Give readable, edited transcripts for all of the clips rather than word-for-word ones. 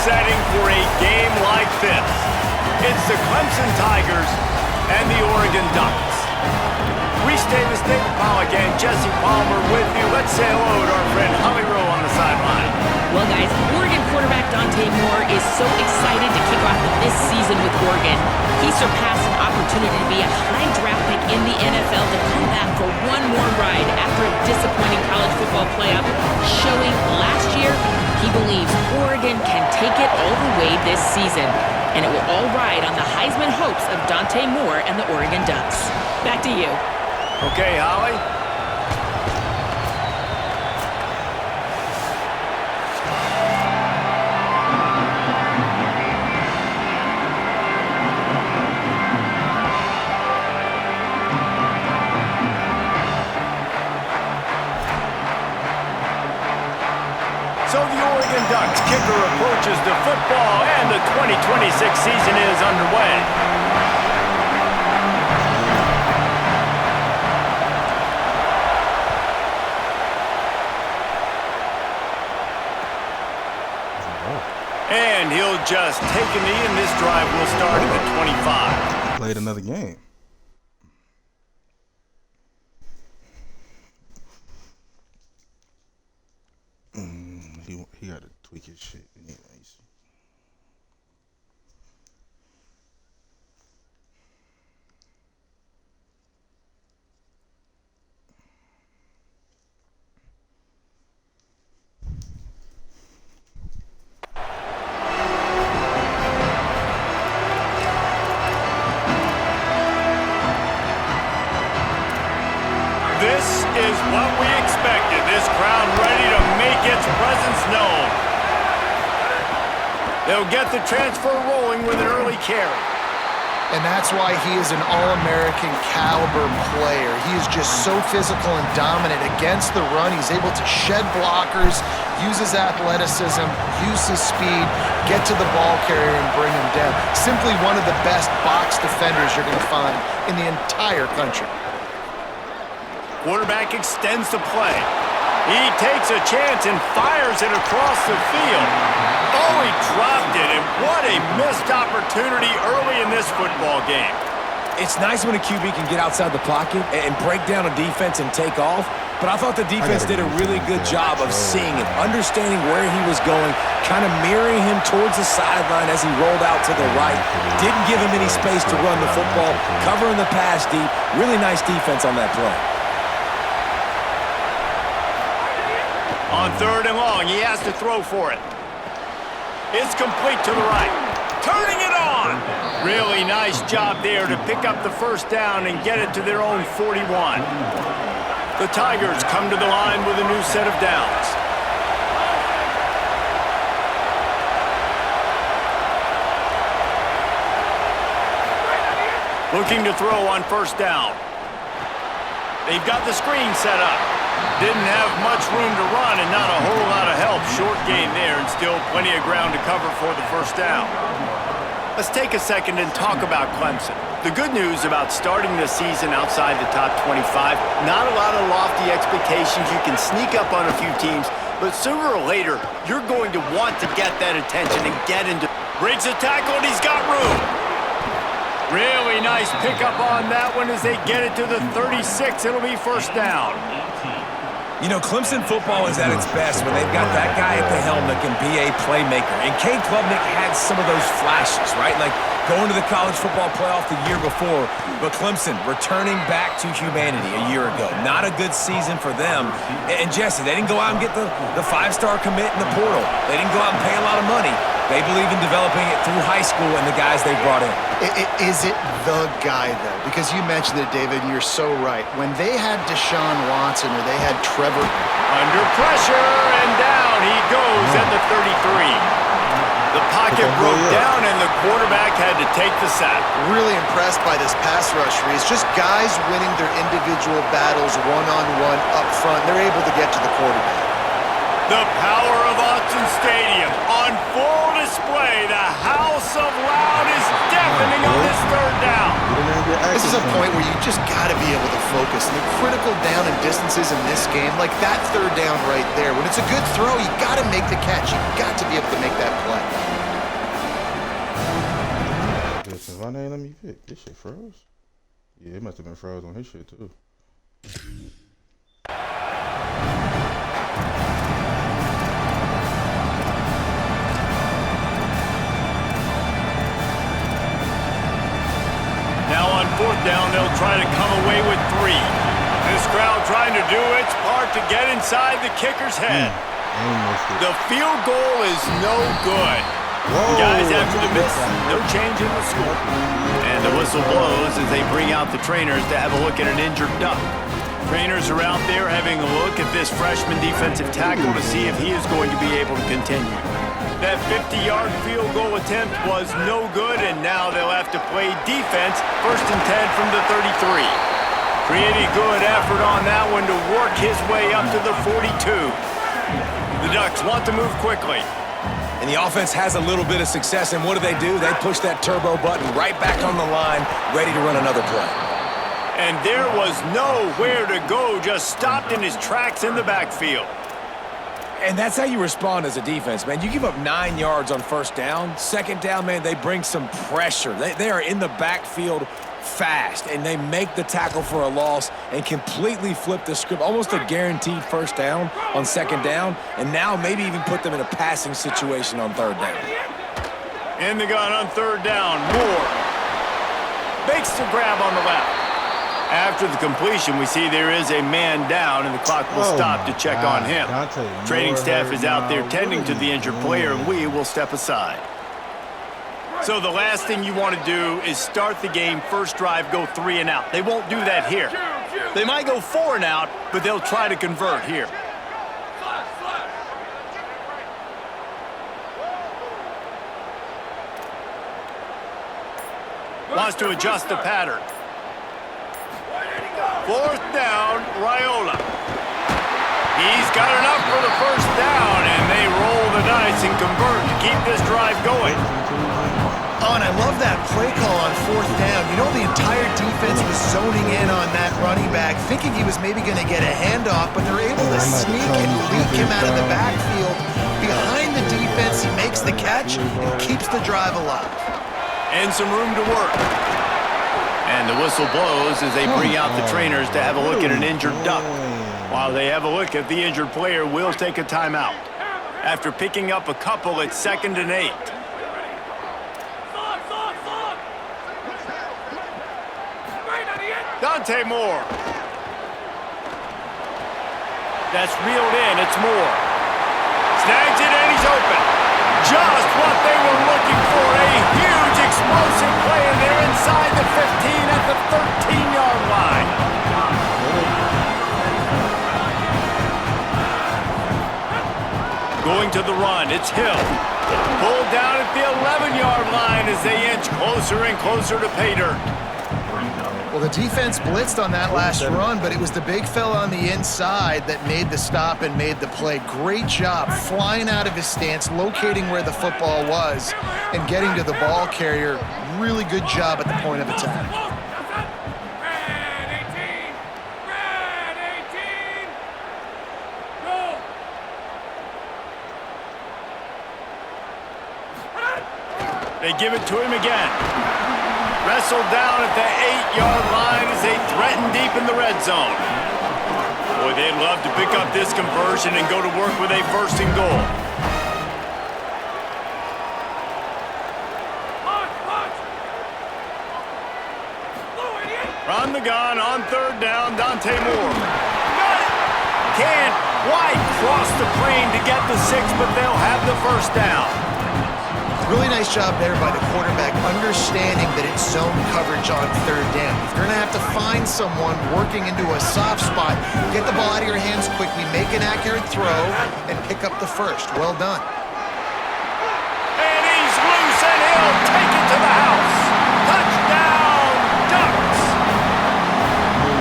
setting for a game like this. It's the Clemson Tigers and the Oregon Ducks. Restate the state. Paul again, Jesse Palmer with you. Let's say hello to our friend Holly Rowe on the sideline. Well, guys, Oregon quarterback Dante Moore is so excited to kick off this season with Oregon. He surpassed an opportunity to be a high draft pick in the NFL to come back for one more ride after a disappointing college football playoff, showing last year he believes Oregon can take it all the way this season. And it will all ride on the Heisman hopes of Dante Moore and the Oregon Ducks. Back to you. Okay, Holly. So the Oregon Ducks kicker approaches the football, and the 2026 season is underway. And he'll just take a knee, and this drive will start at the 25. Played another game. He got to tweak his shit anyways. This is what we expected. This crowd ready to make its presence known. They'll get the transfer rolling with an early carry. And that's why he is an All-American caliber player. He is just so physical and dominant against the run. He's able to shed blockers, use his athleticism, use his speed, get to the ball carrier and bring him down. Simply one of the best box defenders you're going to find in the entire country. Quarterback extends the play. He takes a chance and fires it across the field. Oh, he dropped it, and what a missed opportunity early in this football game. It's nice when a QB can get outside the pocket and break down a defense and take off, but I thought the defense did a really good job of seeing it, understanding where he was going, kind of mirroring him towards the sideline as he rolled out to the right. Didn't give him any space to run the football, covering the pass deep. Really nice defense on that play. On 3rd and long, he has to throw for it. It's complete to the right. Turning it on! Really nice job there to pick up the first down and get it to their own 41. The Tigers come to the line with a new set of downs. Looking to throw on 1st down. They've got the screen set up. Didn't have much room to run and not a whole lot of help. Short gain there and still plenty of ground to cover for the 1st down. Let's take a second and talk about Clemson. The good news about starting the season outside the top 25, not a lot of lofty expectations. You can sneak up on a few teams, but sooner or later, you're going to want to get that attention and get into... Breaks a tackle and he's got room. Really nice pickup on that one as they get it to the 36. It'll be 1st down. You know, Clemson football is at its best when they've got that guy at the helm that can be a playmaker. And Cade Klubnik had some of those flashes, right? Like going to the college football playoff the year before. But Clemson returning back to humanity a year ago. Not a good season for them. And Jesse, they didn't go out and get the 5-star commit in the portal. They didn't go out and pay a lot of money. They believe in developing it through high school and the guys they brought in. Is it the guy, though? Because you mentioned it, David, and you're so right. When they had Deshaun Watson or they had Trevor... Under pressure, and down he goes at the 33. The pocket broke down, and the quarterback had to take the sack. Really impressed by this pass rush, Reese. Just guys winning their individual battles one-on-one up front. They're able to get to the quarterback. The power of Autzen Stadium on full display. The house of loud is deafening on this 3rd down. This is a point where you just got to be able to focus. And the critical down and distances in this game, like that third down right there, when it's a good throw, you got to make the catch. You got to be able to make that play. Listen, why they let me pick? This shit froze? Yeah, it must have been froze on his shit too. Now on fourth down, they'll try to come away with 3. This crowd trying to do its part to get inside the kicker's head. The field goal is no good. Whoa. Guys, after the miss, no change in the score. And the whistle blows as they bring out the trainers to have a look at an injured duck. Trainers are out there having a look at this freshman defensive tackle to see if he is going to be able to continue. That 50-yard field goal attempt was no good, and now they'll have to play defense, 1st and 10 from the 33. Pretty good effort on that one to work his way up to the 42. The Ducks want to move quickly. And the offense has a little bit of success, and what do? They push that turbo button right back on the line, ready to run another play. And there was nowhere to go, just stopped in his tracks in the backfield. And that's how you respond as a defense, man. You give up 9 yards on 1st down. 2nd down, man, they bring some pressure. They are in the backfield fast, and they make the tackle for a loss and completely flip the script. Almost a guaranteed 1st down on 2nd down, and now maybe even put them in a passing situation on 3rd down. In the gun on 3rd down, Moore makes the grab on the left. After the completion, we see there is a man down, and the clock will stop to check on him. Training staff is out there tending to the injured player, and we will step aside. So the last thing you want to do is start the game, first drive, go 3 and out. They won't do that here. They might go 4 and out, but they'll try to convert here. Wants to adjust the pattern. 4th down, Raiola. He's got enough for the 1st down, and they roll the dice and convert to keep this drive going. Oh, and I love that play call on 4th down. You know, the entire defense was zoning in on that running back, thinking he was maybe going to get a handoff, but they're able to sneak and leak him out of the backfield. Behind the defense, he makes the catch and keeps the drive alive. And some room to work. And the whistle blows as they bring out the trainers to have a look at an injured duck. While they have a look at the injured player, will take a timeout. After picking up a couple, it's 2nd and 8. Dante Moore. That's reeled in. It's Moore. Snags it and he's open. Just what they were looking for. A huge explosive play, and they're inside the 15 at the 13-yard line. Going to the run, it's Hill. Pulled down at the 11-yard line as they inch closer and closer to pay dirt. Well, the defense blitzed on that last run, but it was the big fella on the inside that made the stop and made the play. Great job flying out of his stance, locating where the football was, and getting to the ball carrier. Really good job at the point of attack. They give it to him again. Wrestled down at the 8-yard line as they threaten deep in the red zone. Boy, they'd love to pick up this conversion and go to work with a 1st and goal. From the gun on 3rd down, Dante Moore. Can't quite cross the plane to get the 6, but they'll have the 1st down. Really nice job there by the quarterback, understanding that it's zone coverage on 3rd down. If you're going to have to find someone working into a soft spot, get the ball out of your hands quickly, make an accurate throw, and pick up the 1st. Well done. And he's loose, and he'll take it to the house. Touchdown, Ducks!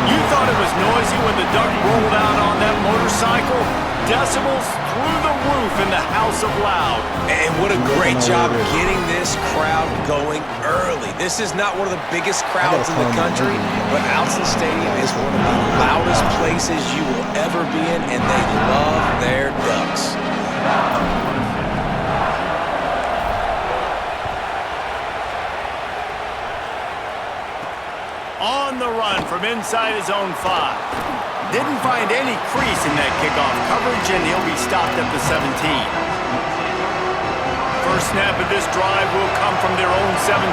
You thought it was noisy when the Duck rolled out on that motorcycle? Decibels through the roof in the House of Loud. And what a great job getting this crowd going early. This is not one of the biggest crowds in the country, but Alson Stadium is one of the loudest places you will ever be in, and they love their Ducks. On the run from inside his own 5. Didn't find any crease in that kickoff coverage, and he'll be stopped at the 17. First snap of this drive will come from their own 17.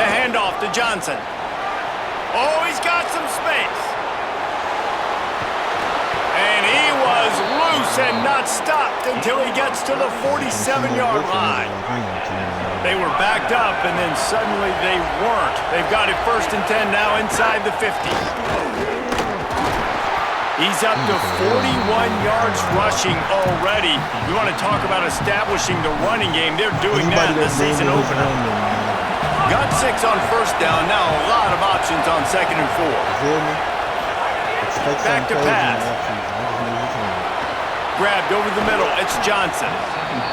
The handoff to Johnson. Oh, he's got some space. And he was loose and not stopped until he gets to the 47-yard line. They were backed up, and then suddenly they weren't. They've got it 1st and 10 now inside the 50. He's up to 41 yards rushing already. We want to talk about establishing the running game. They're doing that in the season opener. Got 6 on 1st down. Now a lot of options on 2nd and 4. Back to pass. Grabbed over the middle. It's Johnson.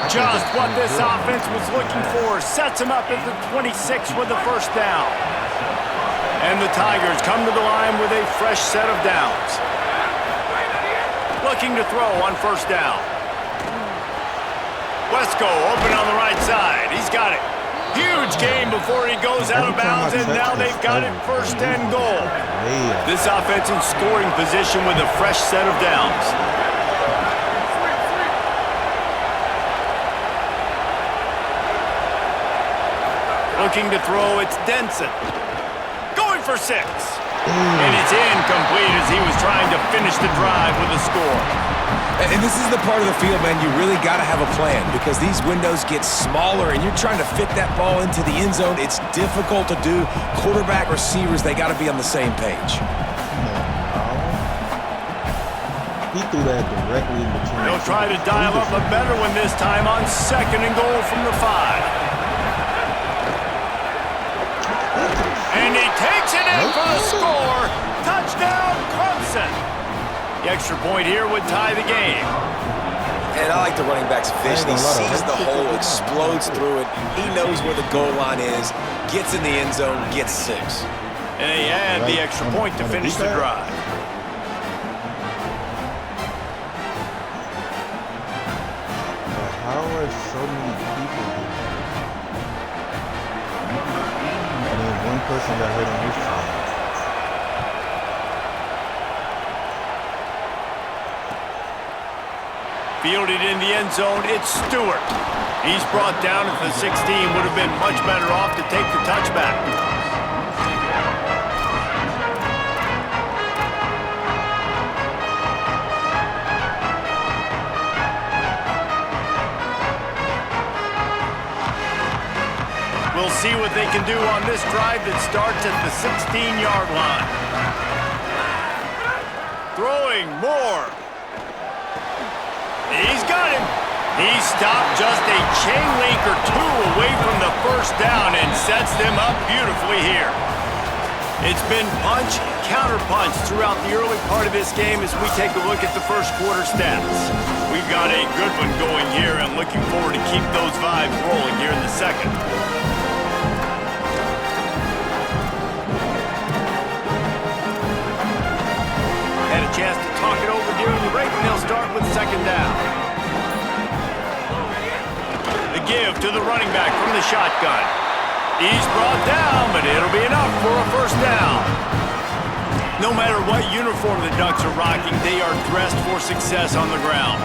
Just what this offense was looking for. Sets him up at the 26 with the 1st down. And the Tigers come to the line with a fresh set of downs. Looking to throw on 1st down. Wesco open on the right side. He's got it. Huge game before he goes out of bounds, and now they've got it 1st and goal. This offense in scoring position with a fresh set of downs. Looking to throw, it's Denson. Going for 6. And it's incomplete as he was trying to finish the drive with a score. And this is the part of the field, man, you really got to have a plan because these windows get smaller and you're trying to fit that ball into the end zone. It's difficult to do. Quarterback, receivers, they got to be on the same page. He threw that directly in between. They'll try to dial up a better one this time on 2nd and goal from the 5. And he takes it in for the score. Touchdown, Clemson. The extra point here would tie the game. And I like the running back's vision. He sees the hole, explodes through it. He knows where the goal line is, gets in the end zone, gets 6. And they add the extra point to finish the drive. How are so many people here? And then one person got hurt on his team. Fielded in the end zone, it's Stewart. He's brought down at the 16. Would have been much better off to take the touchback. We'll see what they can do on this drive that starts at the 16-yard line. Throwing more. He's got him. He stopped just a chain link or 2 away from the 1st down and sets them up beautifully here. It's been punch, counter-punch throughout the early part of this game as we take a look at the 1st quarter stats. We've got a good one going here and looking forward to keep those vibes rolling here in the 2nd. Had a chance to talk it over during the break, and they'll start with 2nd down. The give to the running back from the shotgun. He's brought down, but it'll be enough for a 1st down. No matter what uniform the Ducks are rocking, they are dressed for success on the ground.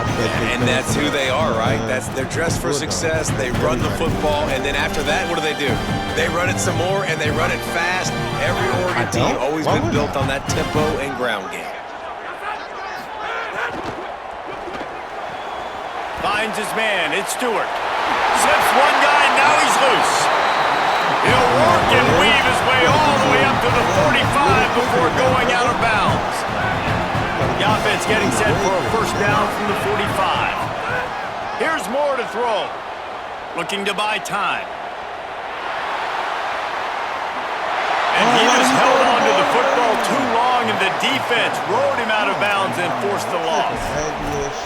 And that's who they are, right? They're dressed for success. They run the football, and then after that, what do? They run it some more, and they run it fast. Every Oregon team always been built on that tempo and ground game. Finds his man. It's Stewart. Zips one guy, now he's loose. He'll work and weave his way all the way up to the 45 before going out of bounds. The offense getting set for a 1st down from the 45. Here's more to throw. Looking to buy time. And he just held on to the football too long, and the defense rode him out of bounds and forced the loss.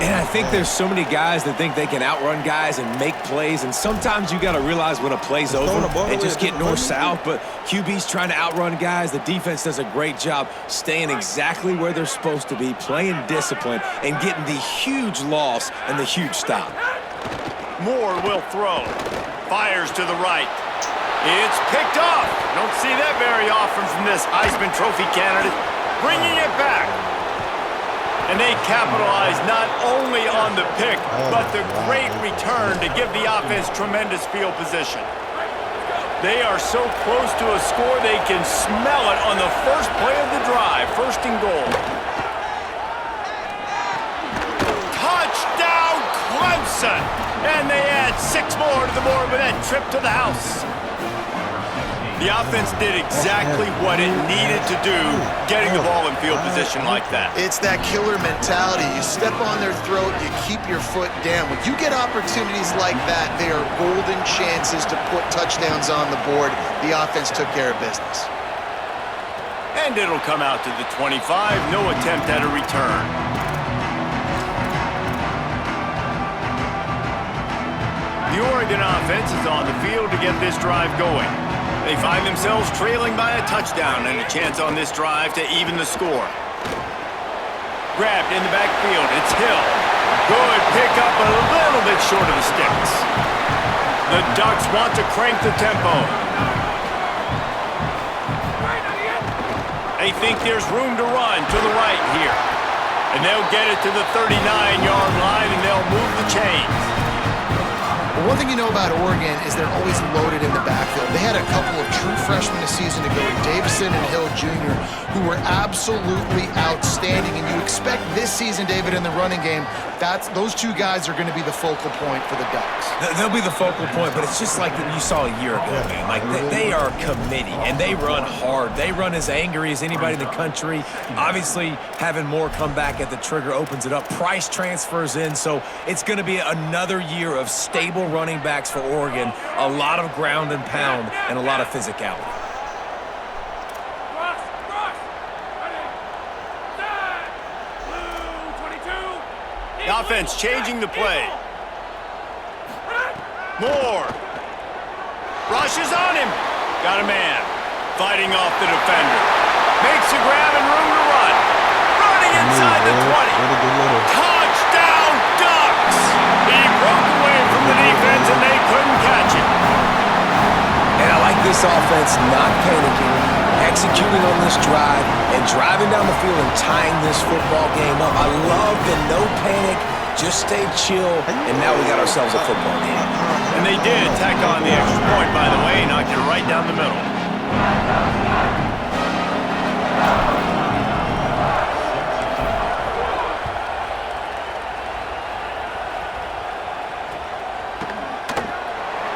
And I think there's so many guys that think they can outrun guys and make plays, and sometimes you got to realize when a play's over and just get north-south, but QB's trying to outrun guys. The defense does a great job staying exactly where they're supposed to be, playing discipline, and getting the huge loss and the huge stop. Moore will throw. Fires to the right. It's picked off. Don't see that very often from this Heisman Trophy candidate. Bringing it back. And they capitalize not only on the pick, but the great return to give the offense tremendous field position. They are so close to a score they can smell it on the first play of the drive. First and goal. Touchdown, Clemson! And they add 6 more to the board with that trip to the house. The offense did exactly what it needed to do, getting the ball in field position like that. It's that killer mentality. You step on their throat, you keep your foot down. When you get opportunities like that, they are golden chances to put touchdowns on the board. The offense took care of business. And it'll come out to the 25. No attempt at a return. The Oregon offense is on the field to get this drive going. They find themselves trailing by a touchdown and a chance on this drive to even the score. Grabbed in the backfield. It's Hill. Good pickup, a little bit short of the sticks. The Ducks want to crank the tempo. They think there's room to run to the right here. And they'll get it to the 39-yard line, and they'll move the chains. Well, one thing you know about Oregon is they're always loaded in the backfield. They had a couple of true freshmen a season ago, Davison and Hill Jr., who were absolutely outstanding. And you expect this season, David, in the running game, those two guys are going to be the focal point for the Ducks. They'll be the focal point, but it's just like you saw a year ago, man. Like, they are a committee, and they run hard. They run as angry as anybody in the country. Obviously, having Moore come back at the trigger opens it up. Price transfers in, so it's going to be another year of stable running backs for Oregon. A lot of ground and pound and a lot of physicality. The offense changing the play. Moore. Rushes on him. Got a man. Fighting off the defender. Makes a grab and room to run. Running inside the 20. Touchdown, Ducks! He broke away from the defense and they couldn't catch him. And I like this offense not panicking, executing on this drive, and driving down the field and tying this football game up. I love the no panic, just stay chill, and now we got ourselves a football game. And they did tack on the extra point, by the way, knocked it right down the middle.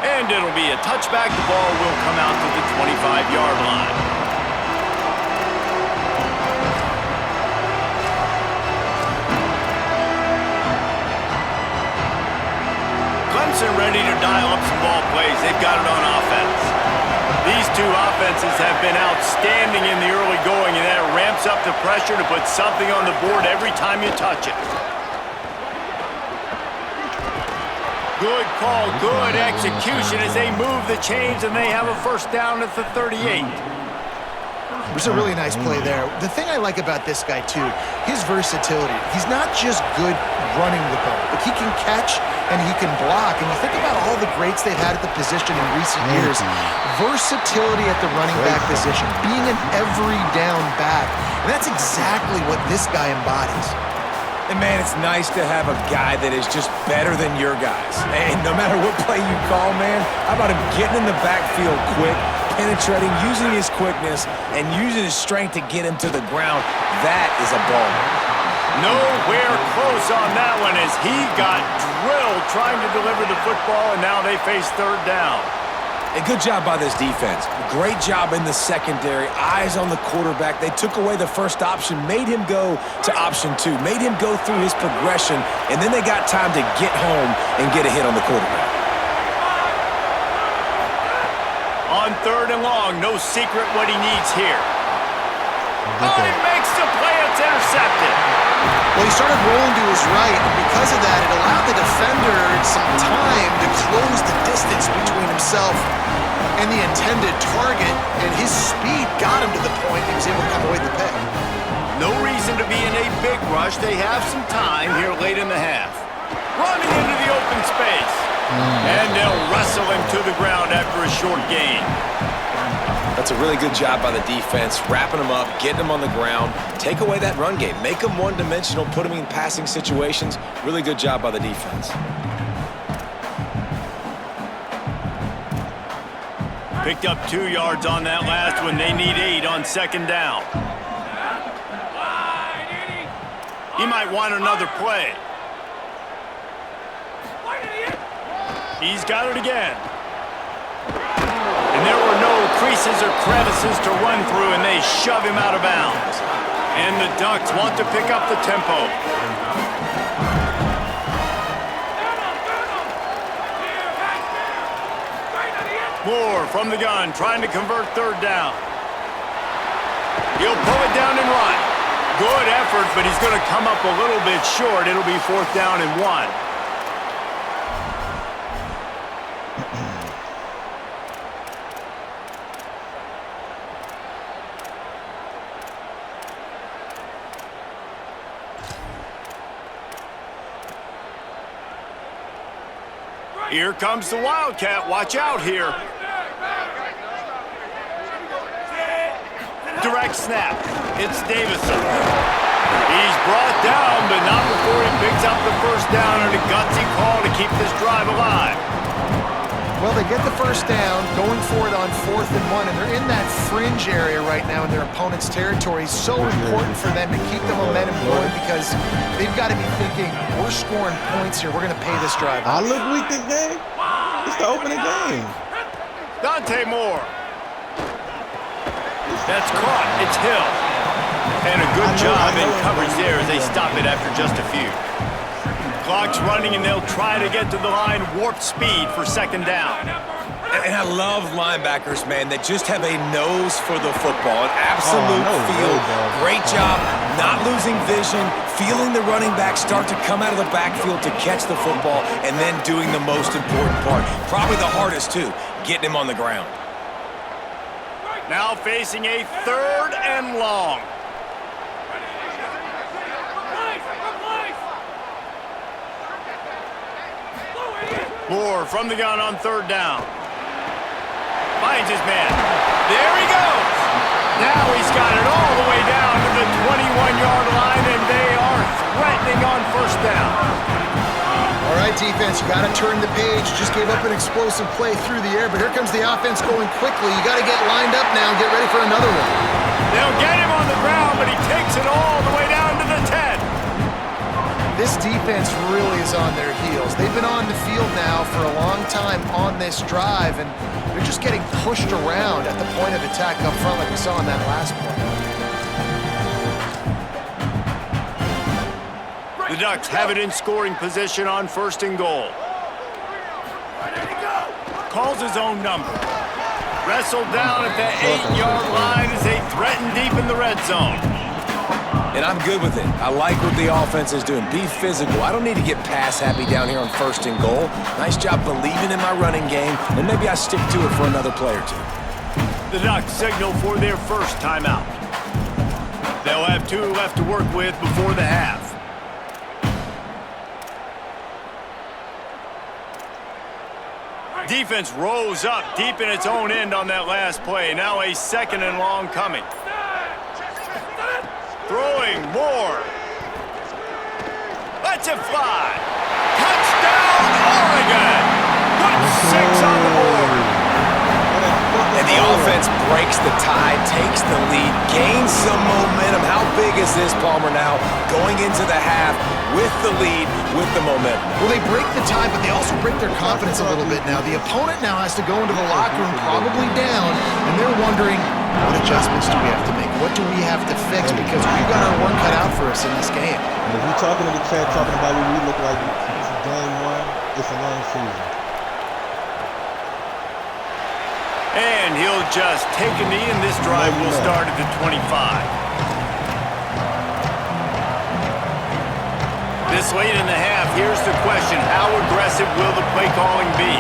And it'll be a touchback. The ball will come out to the 25-yard line. Clemson ready to dial up some ball plays. They've got it on offense. These two offenses have been outstanding in the early going, and that ramps up the pressure to put something on the board every time you touch it. Good call, good execution as they move the chains, and they have a first down at the 38. It was a really nice play there. The thing I like about this guy, too, his versatility. He's not just good running the ball, but he can catch and he can block. And you think about all the greats they've had at the position in recent years. Versatility at the running back position, being an every down back. And that's exactly what this guy embodies. And, man, it's nice to have a guy that is just better than your guys. And no matter what play you call, man, how about him getting in the backfield quick, penetrating, using his quickness, and using his strength to get him to the ground? That is a ball. Nowhere close on that one as he got drilled trying to deliver the football, and now they face third down. A good job by this defense. Great job in the secondary. Eyes on the quarterback. They took away the first option, made him go to option 2, made him go through his progression, and then they got time to get home and get a hit on the quarterback. On third and long, no secret what he needs here. Oh, he makes the play. It's intercepted. Well, he started rolling to his right, and because of that, it allowed the defender some time to close the distance between himself and the intended target, and his speed got him to the point he was able to come away with the pick. No reason to be in a big rush. They have some time here late in the half. Running into the open space. And they'll wrestle him to the ground after a short gain. That's a really good job by the defense, wrapping them up, getting them on the ground, take away that run game, make them one-dimensional, put them in passing situations. Really good job by the defense. Picked up 2 yards on that last one. They need 8 on second down. He might want another play. He's got it again. And there were no creases or crevices to run through, and they shove him out of bounds. And the Ducks want to pick up the tempo. Moore from the gun, trying to convert third down. He'll pull it down and run. Good effort, but he's going to come up a little bit short. It'll be 4th down and 1. Here comes the Wildcat. Watch out here. Direct snap. It's Davison. He's brought down, but not before he picks up the first down and a gutsy call to keep this drive alive. Well, they get the first down, going for it on 4th and 1, and they're in that fringe area right now in their opponent's territory. So important for them to keep the momentum going because they've got to be thinking, we're scoring points here. We're going to pay this drive. I look weak this game. It's the opening game. Dante Moore. That's caught. It's Hill. And a good job in coverage there as they stop it after just a few. Clock's running, and they'll try to get to the line warp speed for second down. And I love linebackers, man, that just have a nose for the football, an absolute feel. Great job not losing vision, feeling the running back start to come out of the backfield to catch the football, and then doing the most important part, probably the hardest too, getting him on the ground. Now facing a 3rd and long. Moore from the gun on 3rd down. Finds his man. There he goes. Now he's got it all the way down to the 21-yard line, and they are threatening on 1st down. All right, defense, you got to turn the page. Just gave up an explosive play through the air, but here comes the offense going quickly. You got to get lined up now and get ready for another one. They'll get him on the ground, but he takes it all the way down to the 10. This defense really is on their heels. They've been on the field now for a long time on this drive, and they're just getting pushed around at the point of attack up front like we saw in that last play. The Ducks have it in scoring position on 1st and goal. Calls his own number. Wrestled down at the 8-yard line as they threaten deep in the red zone. And I'm good with it. I like what the offense is doing. Be physical. I don't need to get pass happy down here on 1st and goal. Nice job believing in my running game, and maybe I stick to it for another play or two. The Ducks signal for their first timeout. They'll have 2 left to work with before the half. Defense rose up deep in its own end on that last play. Now a 2nd and long coming. Throwing Moore. Lets it fly. Touchdown, Oregon. Put 6 on the board. And the offense breaks the tie, takes the lead, gains some momentum. How big is this, Palmer, now? Going into the half with the lead, with the momentum. Well, they break the tie, but they also break their confidence a little bit now. The opponent now has to go into the locker room probably down, and they're wondering, what adjustments do we have to make? What do we have to fix? Because we've got our work cut out for us in this game. And if we're talking to the chat, talking about what we look like this is game 1, it's a long season. And he'll just take a knee, and this drive will start at the 25. This late in the half, here's the question. How aggressive will the play calling be?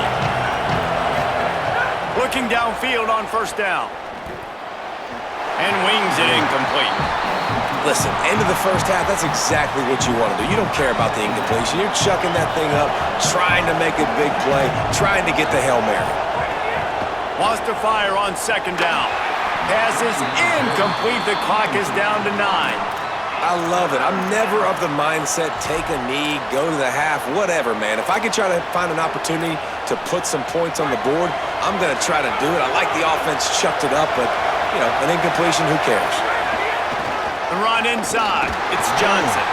Looking downfield on first down. And wings it incomplete. Listen, end of the first half, that's exactly what you want to do. You don't care about the incompletion. You're chucking that thing up, trying to make a big play, trying to get the Hail Mary. Wants to fire on second down. Pass is incomplete. The clock is down to 9. I love it. I'm never of the mindset, take a knee, go to the half, whatever, man. If I can try to find an opportunity to put some points on the board, I'm going to try to do it. I like the offense chucked it up, but, you know, an incompletion, who cares? The run inside. It's Johnson.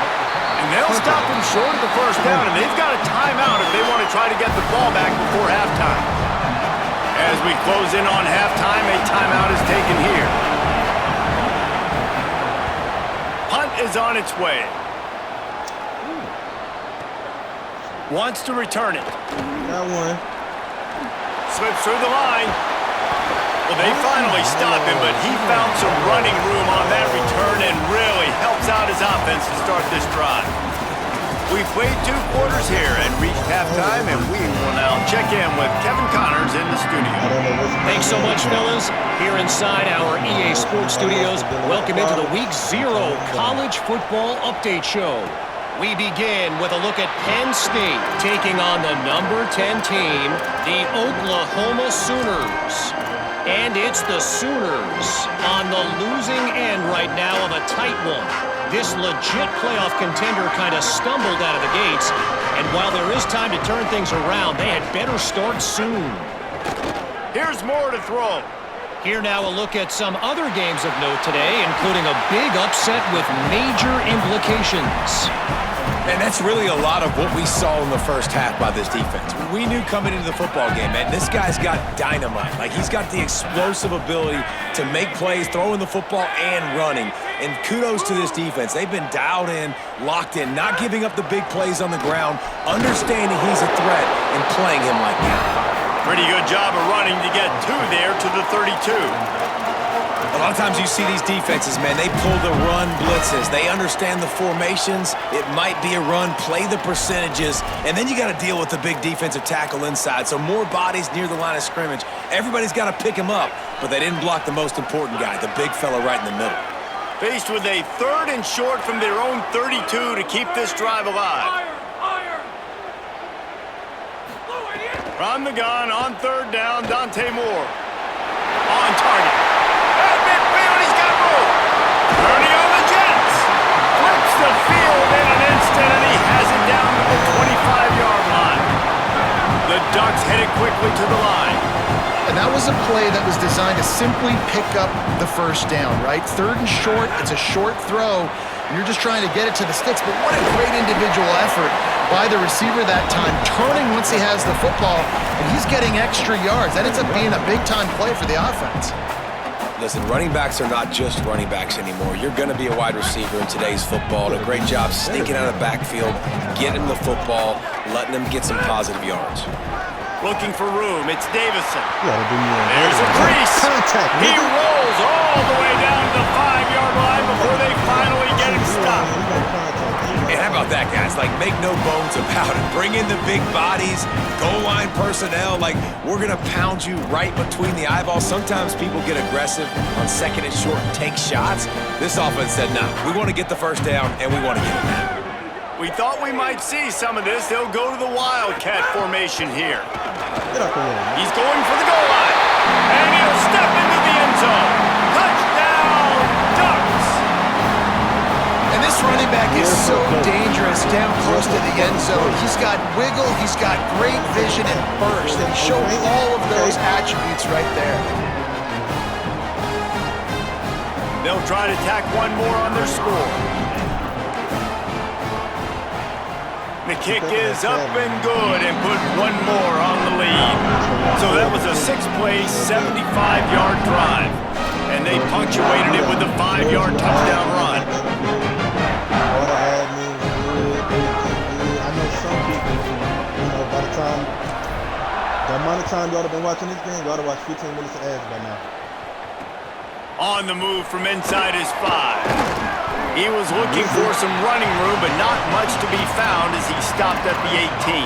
And they'll stop him short of the first down, and they've got a timeout if they want to try to get the ball back before halftime. As we close in on halftime, a timeout is taken here. Punt is on its way. Wants to return it. Got one. Slips through the line. Well, they finally stopped him, but he found some running room on that return and really helps out his offense to start this drive. We've played 2 quarters here and reached halftime, and we will now check in with Kevin Connors in the studio. Thanks so much, fellas. Here inside our EA Sports Studios, welcome into the Week 0 College Football Update Show. We begin with a look at Penn State taking on the number 10 team, the Oklahoma Sooners. And it's the Sooners on the losing end right now of a tight one. This legit playoff contender kind of stumbled out of the gates, and while there is time to turn things around, they had better start soon. Here's more to throw. Here now a look at some other games of note today, including a big upset with major implications. And that's really a lot of what we saw in the first half by this defense. We knew coming into the football game, man, this guy's got dynamite. Like, he's got the explosive ability to make plays, throwing the football and running. And kudos to this defense. They've been dialed in, locked in, not giving up the big plays on the ground, understanding he's a threat, and playing him like that. Pretty good job of running to get 2 there to the 32. A lot of times you see these defenses, man, they pull the run blitzes. They understand the formations. It might be a run, play the percentages, and then you got to deal with the big defensive tackle inside. So more bodies near the line of scrimmage. Everybody's got to pick him up, but they didn't block the most important guy, the big fella right in the middle. Faced with a 3rd and short from their own 32 to keep this drive alive. From the gun on 3rd down, Dante Moore. On target. At midfield, he's got room. Turning on the Jets. Flips the field in an instant, and he has it down to the 25-yard line. The Ducks headed quickly to the line. And that was a play that was designed to simply pick up the first down, right? 3rd and short, it's a short throw. You're just trying to get it to the sticks, but what a great individual effort by the receiver that time, turning once he has the football, and he's getting extra yards. That ends up being a big-time play for the offense. Listen, running backs are not just running backs anymore. You're going to be a wide receiver in today's football. A great job sneaking out of the backfield, getting the football, letting them get some positive yards. Looking for room, it's Davison. There's a crease. He rolls all the way down to the 5-yard line before they finally get him stopped. And how about that, guys? Like, make no bones about it. Bring in the big bodies, goal line personnel. Like, we're going to pound you right between the eyeballs. Sometimes people get aggressive on 2nd and short and take shots. This offense said, no, we want to get the first down, and we want to get it now. We thought we might see some of this. They'll go to the Wildcat formation here. He's going for the goal line. And he'll step into the end zone. Touchdown, Ducks! And this running back is so dangerous down close to the end zone. He's got wiggle, he's got great vision and burst, and he showed all of those attributes right there. They'll try to tack one more on their score. The kick is up and good and put one more on the lead. So that was a 6-play, 75-yard drive. And they punctuated it with a 5-yard touchdown run. All the admins good, everything good. I know some people, by the amount of time y'all have been watching this game, y'all have watched 15 minutes of ads by now. On the move from inside his 5. He was looking for some running room, but not much to be found as he stopped at the 18.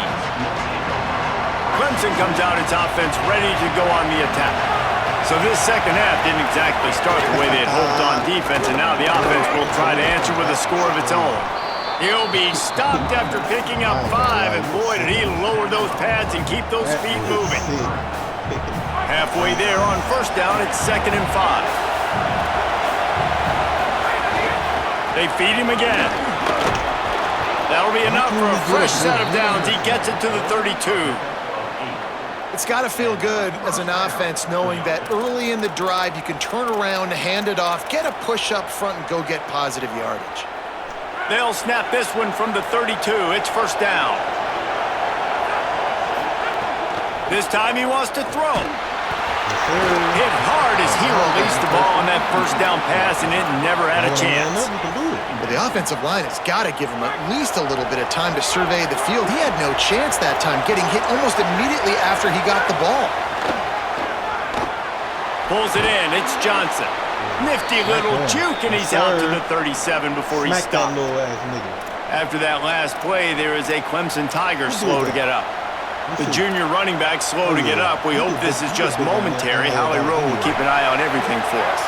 Clemson comes out its offense ready to go on the attack. So this second half didn't exactly start the way they had hoped on defense, and now the offense will try to answer with a score of its own. He'll be stopped after picking up 5, and boy, did he lower those pads and keep those feet moving. Halfway there on first down, it's 2nd and 5. They feed him again. That'll be enough for a fresh set of downs. He gets it to the 32. It's got to feel good as an offense knowing that early in the drive you can turn around, hand it off, get a push up front, and go get positive yardage. They'll snap this one from the 32. It's first down. This time he wants to throw. Hit hard as he released the ball on that first down pass, and it never had a chance. Well, the offensive line has got to give him at least a little bit of time to survey the field. He had no chance that time, getting hit almost immediately after he got the ball. Pulls it in. It's Johnson. Nifty little juke, and he's out to the 37 before he stopped. After that last play, there is a Clemson Tiger slow to get up. The junior running back slow to get up. We hope this is just momentary. Howie Rowe will keep an eye on everything for us.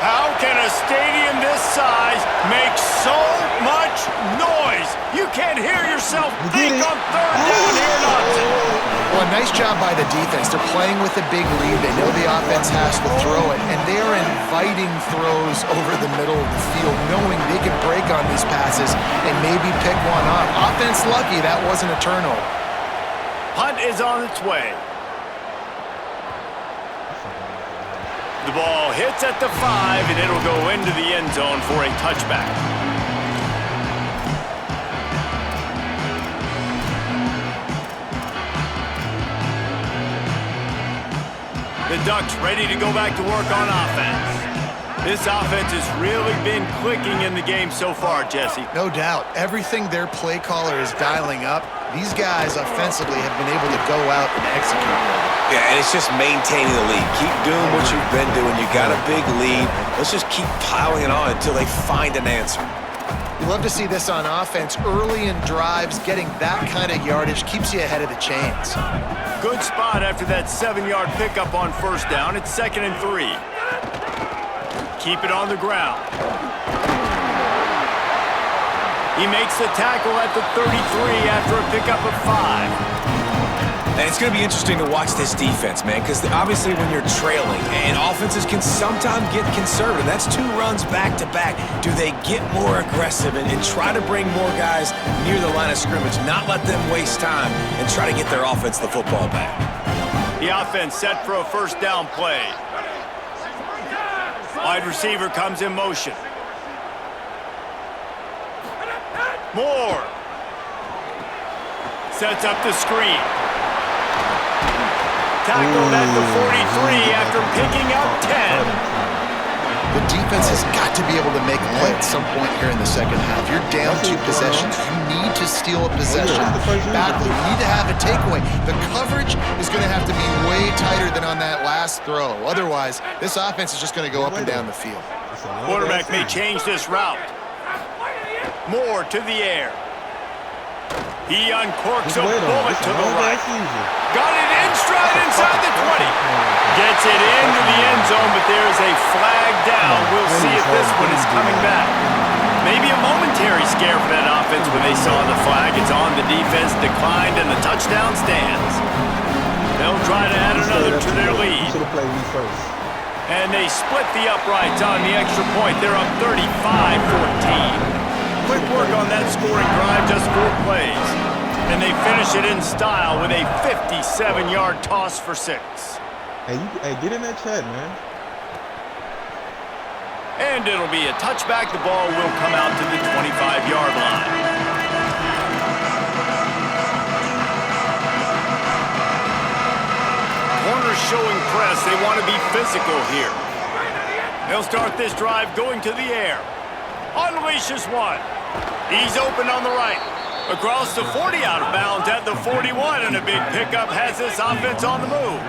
How can a stadium this size make so much noise? You can't hear yourself think on third down here, Knoxon. Well, a nice job by the defense. They're playing with a big lead. They know the offense has to throw it, and they are inviting throws over the middle of the field, knowing they can break on these passes and maybe pick one off. Offense lucky that wasn't a turnover. Hunt is on its way. The ball hits at the 5, and it'll go into the end zone for a touchback. The Ducks ready to go back to work on offense. This offense has really been clicking in the game so far, Jesse. No doubt. Everything their play caller is dialing up, these guys offensively have been able to go out and execute. Yeah, and it's just maintaining the lead. Keep doing what you've been doing. You got a big lead. Let's just keep piling it on until they find an answer. You love to see this on offense. Early in drives, getting that kind of yardage keeps you ahead of the chains. Good spot after that 7-yard pickup on first down. It's 2nd and 3. Keep it on the ground. He makes the tackle at the 33 after a pickup of 5. And it's going to be interesting to watch this defense, man, because obviously when you're trailing, and offenses can sometimes get conservative. That's 2 runs back-to-back. Do they get more aggressive and try to bring more guys near the line of scrimmage, not let them waste time, and try to get their offense the football back? The offense set for a first down play. Wide receiver comes in motion. Moore sets up the screen. Tackled at the 43 after picking up 10. The defense has got to be able to make a play at some point here in the second half. You're down 2 possessions. You need to steal a possession badly. You need to have a takeaway. The coverage is going to have to be way tighter than on that last throw. Otherwise, this offense is just going to go up and down the field. Quarterback may change this route. Moore to the air. He uncorks a bullet to the right. Got it in stride inside the 20. Gets it into the end zone, but there is a flag down. We'll see if this one is coming back. Maybe a momentary scare for that offense when they saw the flag. It's on, the defense declined, and the touchdown stands. They'll try to add another to their lead. And they split the uprights on the extra point. They're up 35-14. Quick work on that scoring drive, just 4 plays. And they finish it in style with a 57-yard toss for 6. Hey, get in that chat, man. And it'll be a touchback. The ball will come out to the 25-yard line. Corners showing press. They want to be physical here. They'll start this drive going to the air. Unleashes one. He's open on the right. Across the 40, out of bounds at the 41, and a big pickup has this offense on the move.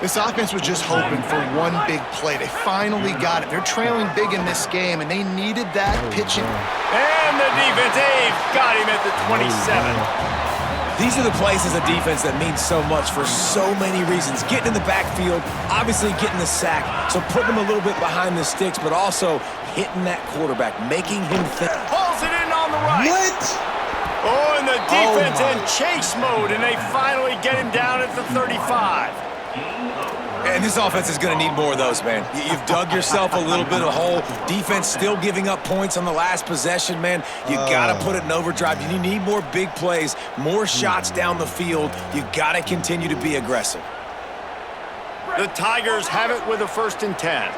This offense was just hoping for one big play. They finally got it. They're trailing big in this game, and they needed that pitching. And the defense, they've got him at the 27. These are the plays as a defense that mean so much for so many reasons. Getting in the backfield, obviously getting the sack, so putting him a little bit behind the sticks, but also hitting that quarterback, making him think. Pulls it in on the right. What? Oh, and the defense in chase mode, and they finally get him down at the 35. And this offense is going to need more of those, man. You've dug yourself a little bit of a hole. Defense still giving up points on the last possession, man. You got to put it in overdrive. You need more big plays, more shots down the field. You got to continue to be aggressive. The Tigers have it with a 1st and 10.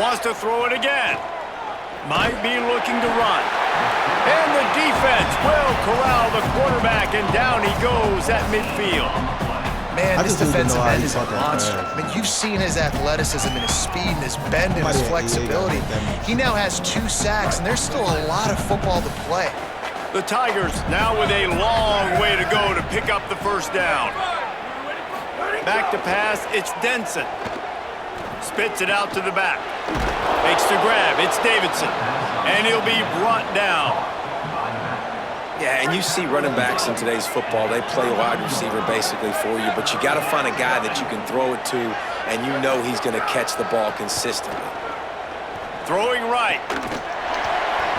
Wants to throw it again. Might be looking to run. And the defense will corral the quarterback, and down he goes at midfield. Man, this defensive end is a caught that monster. pass. I mean, you've seen his athleticism and his speed and his bend and his Somebody- flexibility. He now has 2 sacks, and there's still a lot of football to play. The Tigers now with a long way to go to pick up the 1st down. Back to pass, it's Denson. Spits it out to the back. Makes the grab, it's Davidson. And he'll be brought down. Yeah, and you see running backs in today's football, they play wide receiver basically for you, but you got to find a guy that you can throw it to, and you know he's going to catch the ball consistently. Throwing right.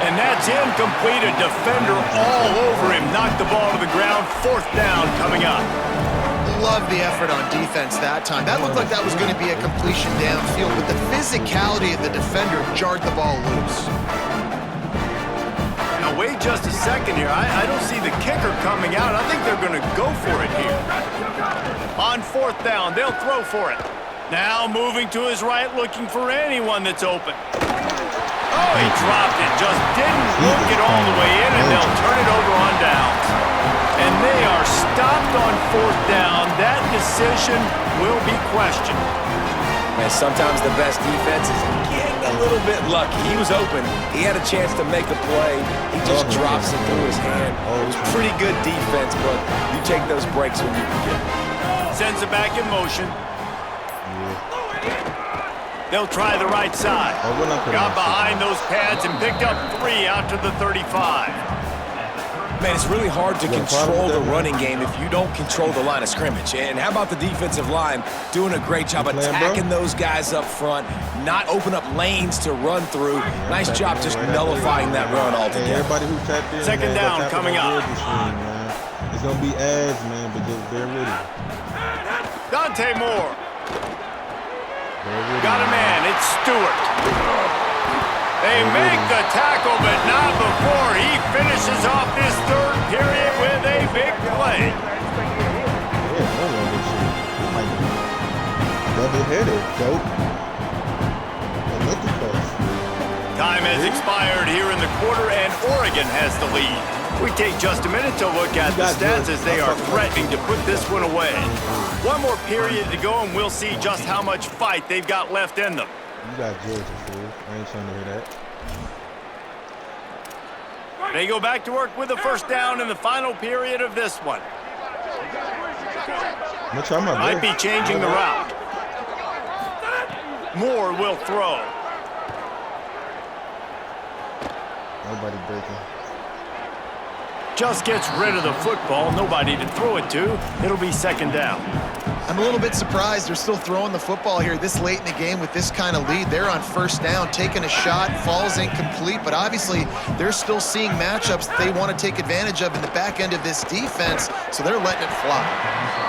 And that's incomplete. A defender all over him. Knocked the ball to the ground. 4th down coming up. Love the effort on defense that time. That looked like that was going to be a completion downfield, but the physicality of the defender jarred the ball loose. Now wait just a second here. I don't see the kicker coming out. I think they're going to go for it here. On 4th down, they'll throw for it. Now moving to his right, looking for anyone that's open. Oh, he dropped it. Just didn't look it all the way in, and they'll turn it over on downs. And they are stopped on 4th down. That decision will be questioned. And sometimes the best defense is getting a little bit lucky. He was open. He had a chance to make a play. He just drops it through his hand. It was pretty good defense, but you take those breaks when you can get them. Sends it back in motion. They'll try the right side. Got behind those pads and picked up 3 out to the 35. Man, it's really hard to control the running game if you don't control the line of scrimmage. And how about the defensive line doing a great job attacking those guys up front, not open up lanes to run through. Nice job just nullifying that run altogether. Everybody who tapped in, 2nd down coming up. It's going to be ads, man, but just bear with it. Dante Moore. Got a man. It's Stewart. They make the tackle, but not before he finishes off this 3rd period with a big play. Double-header, dope. Time has expired here in the quarter, and Oregon has the lead. We take just a minute to look at the stats as they are threatening to put this one away. One more period to go, and we'll see just how much fight they've got left in them. You got Georgia, fool. I ain't trying to hear that. They go back to work with a 1st down in the final period of this one. Might be changing the route. Moore will throw. Nobody breaking. Just gets rid of the football. Nobody to throw it to. It'll be 2nd down. I'm a little bit surprised they're still throwing the football here this late in the game with this kind of lead. They're on 1st down, taking a shot, falls incomplete, but obviously they're still seeing matchups that they want to take advantage of in the back end of this defense, so they're letting it fly.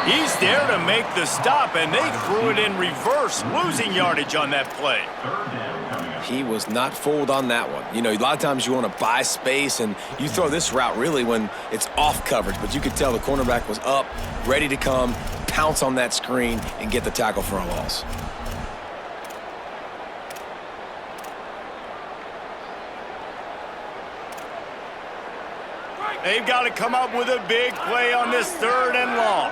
He's there to make the stop, and they threw it in reverse, losing yardage on that play. He was not fooled on that one. You know, a lot of times you want to buy space, and you throw this route really when it's off coverage, but you could tell the cornerback was up, ready to come, pounce on that screen, and get the tackle for a loss. They've got to come up with a big play on this 3rd and long.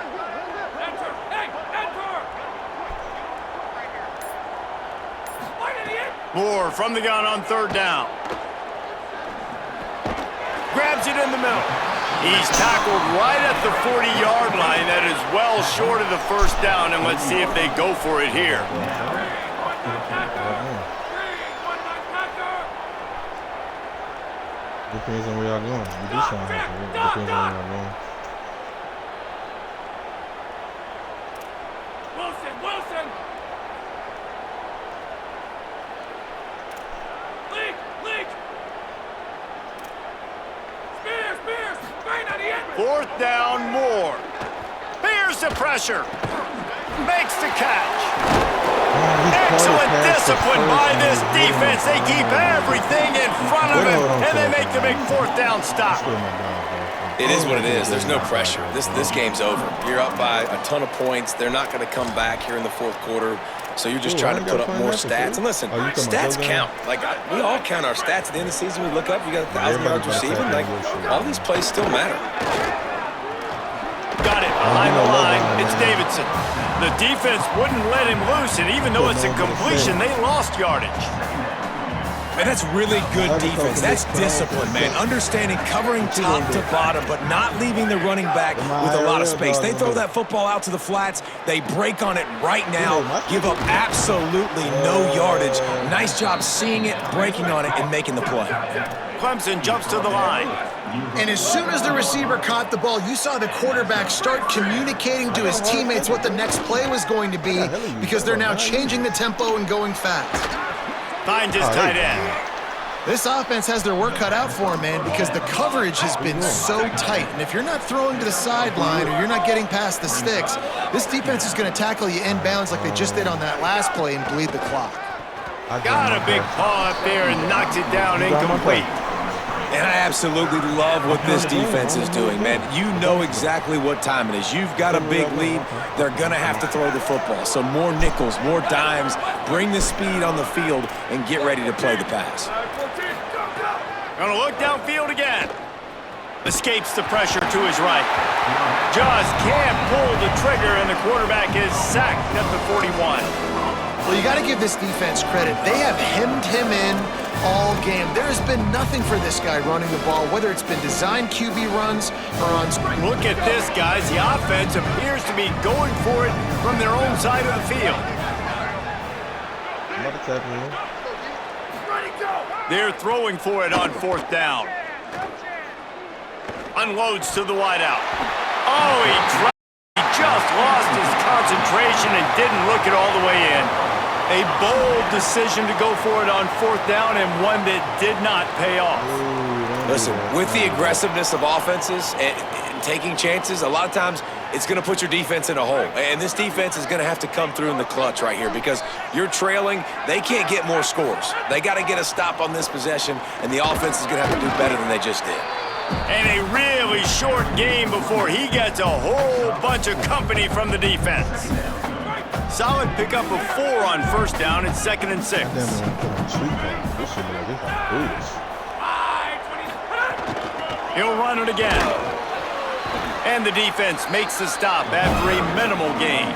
Moore from the gun on 3rd down. Grabs it in the middle. He's tackled right at the 40-yard line. That is well short of the first down, and let's see if they go for it here. Depends on where y'all going. You do sound like it. Depends on where y'all going. Wilson! Leak! Spears! Fourth down, more. Bears the pressure. Makes the catch. Excellent discipline by this defense. They keep everything in front of him, and they make the big fourth down stop. It is what it is. There's no pressure. This game's over. You're up by a ton of points. They're not going to come back here in the fourth quarter. So you're just trying to put up more stats. And listen, stats count. Like, we all count our stats. At the end of the season, we look up, you got 1,000 yards receiving. Like, all these plays still matter. Got it behind the line. It's Davidson. The defense wouldn't let him loose, and even though it's a completion, they lost yardage. And that's really good defense. That's discipline, man. Understanding, covering top to bottom, but not leaving the running back with a lot of space. They throw that football out to the flats. They break on it right now, give up absolutely no yardage. Nice job seeing it, breaking on it, and making the play. Clemson jumps to the line. And as soon as the receiver caught the ball, you saw the quarterback start communicating to his teammates what the next play was going to be because they're now changing the tempo and going fast. Finds his tight end. This offense has their work cut out for them, man, because the coverage has been so tight. And if you're not throwing to the sideline or you're not getting past the sticks, this defense is going to tackle you inbounds like they just did on that last play and bleed the clock. Got a big paw up there and knocks it down incomplete. And I absolutely love what this defense is doing, man. You know exactly what time it is. You've got a big lead. They're going to have to throw the football. So more nickels, more dimes, bring the speed on the field, and get ready to play the pass. Going to look downfield again. Escapes the pressure to his right. Just can't pull the trigger, and the quarterback is sacked at the 41. Well, you got to give this defense credit. They have hemmed him in all game. There has been nothing for this guy running the ball, whether it's been designed QB runs or on screen. Look at this, guys. The offense appears to be going for it from their own side of the field. They're throwing for it on fourth down. Unloads to the wideout. Oh, he just lost his concentration and didn't look it all the way in. A bold decision to go for it on fourth down, and one that did not pay off. Listen, with the aggressiveness of offenses and taking chances, a lot of times it's going to put your defense in a hole. And this defense is going to have to come through in the clutch right here because you're trailing. They can't get more scores. They got to get a stop on this possession, and the offense is going to have to do better than they just did. And a really short game before he gets a whole bunch of company from the defense. Solid pickup of 4 on first down and 2nd and 6. He'll run it again. And the defense makes the stop after a minimal gain.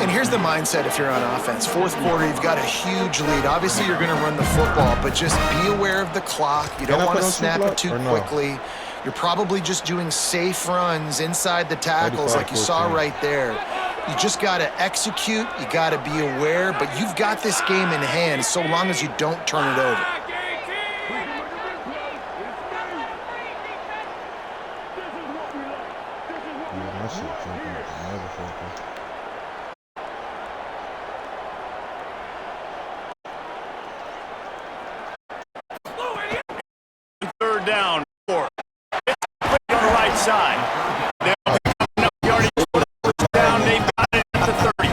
And here's the mindset if you're on offense. Fourth quarter, you've got a huge lead. Obviously, you're going to run the football, but just be aware of the clock. You don't want to snap it too quickly. You're probably just doing safe runs inside the tackles like you saw right there. You just got to execute. You got to be aware, but you've got this game in hand so long as you don't turn it over. Third down, 4. It's quick on the right side. They'll pick up enough yardage for the first down. They've got it at the 30.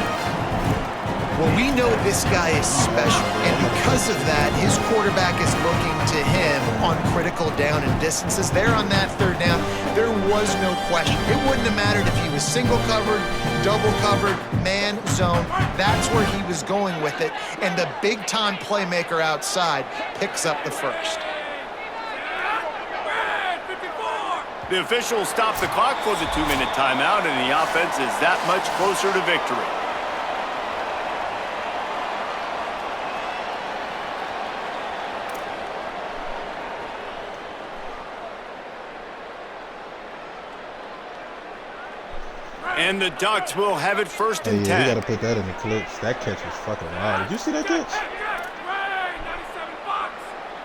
Well, we know this guy is special, and because of that, his quarterback is looking to him on critical down and distances. There on that third down, there was no question. It wouldn't have mattered if he was single covered, double covered, man zone. That's where he was going with it, and the big-time playmaker outside picks up the first. The officials stop the clock for the 2-minute timeout, and the offense is that much closer to victory. And the Ducks will have it first Hey, and yeah, 10. we gotta put that in the clips. That catch was fucking wild. Did you see that catch?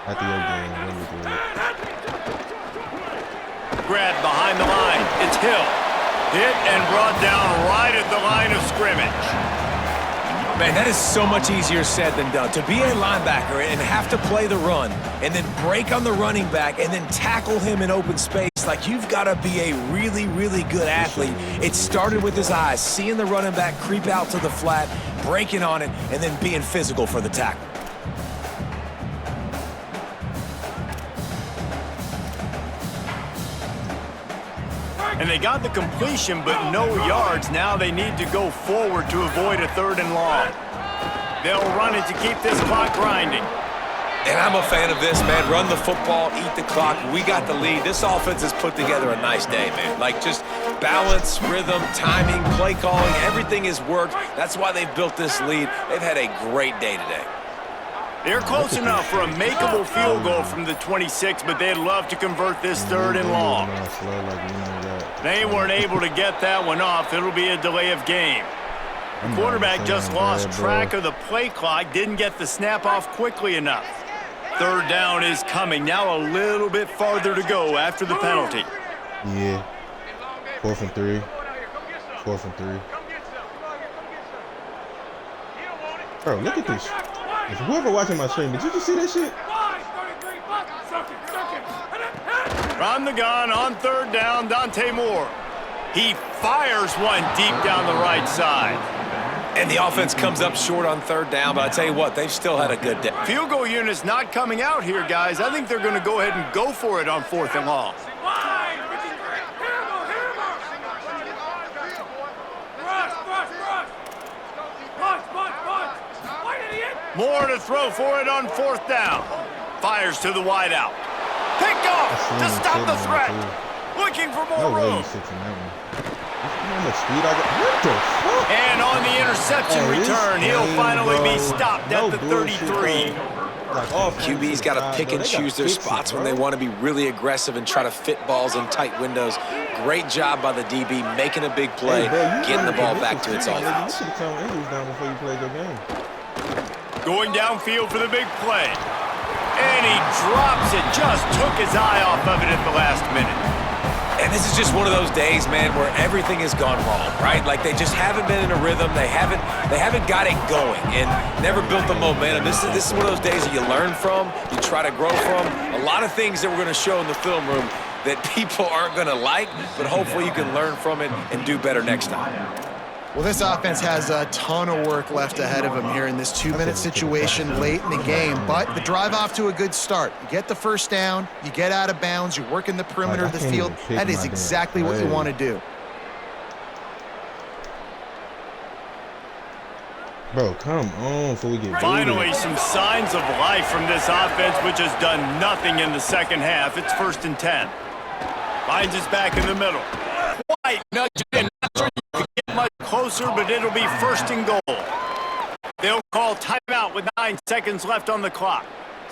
After your game, really good. Grab behind the line. It's Hill. Hit and brought down right at the line of scrimmage. Man, that is so much easier said than done. To be a linebacker and have to play the run and then break on the running back and then tackle him in open space, like you've got to be a really, really good athlete. It started with his eyes, seeing the running back creep out to the flat, breaking on it, and then being physical for the tackle. And they got the completion, but no yards. Now they need to go forward to avoid a 3rd and long. They'll run it to keep this clock grinding. And I'm a fan of this, man. Run the football, eat the clock. We got the lead. This offense has put together a nice day, man. Like just balance, rhythm, timing, play calling, everything has worked. That's why they've built this lead. They've had a great day today. They're close enough for a makeable field goal from the 26, but they'd love to convert this 3rd and long. They weren't able to get that one off. It'll be a delay of game. The quarterback just lost track of the play clock, didn't get the snap off quickly enough. 3rd down is coming. Now a little bit farther to go after the penalty. Yeah. 4th and 3. 4th and 3. Bro, look at this. If whoever watching my stream, did you just see that shit? From the gun on 3rd down, Dante Moore. He fires one deep down the right side. And the offense comes up short on 3rd down, but I tell you what, they've still had a good day. Field goal unit's not coming out here, guys. I think they're going to go ahead and go for it on 4th and long. Moore to throw for it on 4th down. Fires to the wideout. Picked off to stop the threat. Looking for more room. And on the interception return, he'll finally be stopped at the 33. QB's got to pick and choose their spots when they want to be really aggressive and try to fit balls in tight windows. Great job by the DB, making a big play, getting the ball back to its offense. You should have told Andrews down before you played your game. Going downfield for the big play. And he drops it. Just took his eye off of it at the last minute. And this is just one of those days, man, where everything has gone wrong, right? Like they just haven't been in a rhythm. They haven't got it going and never built the momentum. This is one of those days that you learn from, you try to grow from. A lot of things that we're going to show in the film room that people aren't going to like, but hopefully you can learn from it and do better next time. Well, this offense has a ton of work left ahead of them here in this 2-minute situation late in the game, but the drive off to a good start. You get the 1st down, you get out of bounds, you work in the perimeter of the field. That is exactly what you want to do. Bro, come on before we get Finally, some signs of life from this offense, which has done nothing in the second half. It's 1st and 10. Finds his back in the middle. White nudge in. Not sure you can get much closer, but it'll be 1st and goal. They'll call timeout with 9 seconds left on the clock.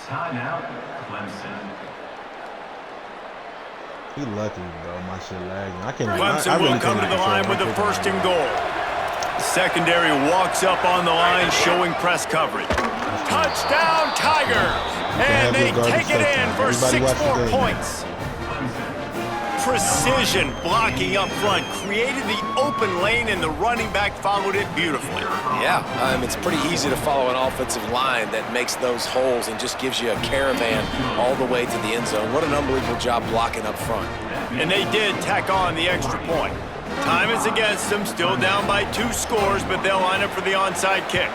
Timeout, Clemson. He lucky, bro. My shit lagging. I can't. Clemson will come to the line with the 1st and goal. Secondary walks up on the line, showing press coverage. Touchdown, Tigers! And they take it in for 6 more points. Precision blocking up front created the open lane, and the running back followed it beautifully. Yeah, it's pretty easy to follow an offensive line that makes those holes and just gives you a caravan all the way to the end zone. What an unbelievable job blocking up front. And they did tack on the extra point. Time is against them, still down by 2 scores, but they'll line up for the onside kick.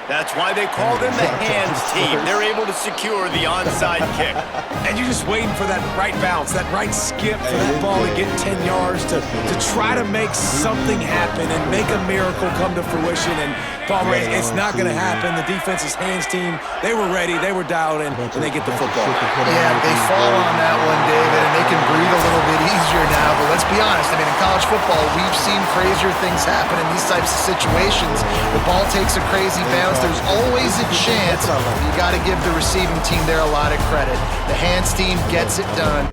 That's why they call them the hands team. They're able to secure the onside kick. And you're just waiting for that right bounce, that right skip for that ball to get 10 yards to try to make something happen and make a miracle come to fruition. And Palmer, it's not going to happen. The defense's hands team, they were ready, they were dialed in, and they get the football. Yeah, they fall on that one, David, and they can breathe a little bit easier now. But let's be honest, I mean, in college football, we've seen crazier things happen in these types of situations. The ball takes a crazy bounce. There's always a chance. You got to give the receiving team there a lot of credit. The hands team gets it done.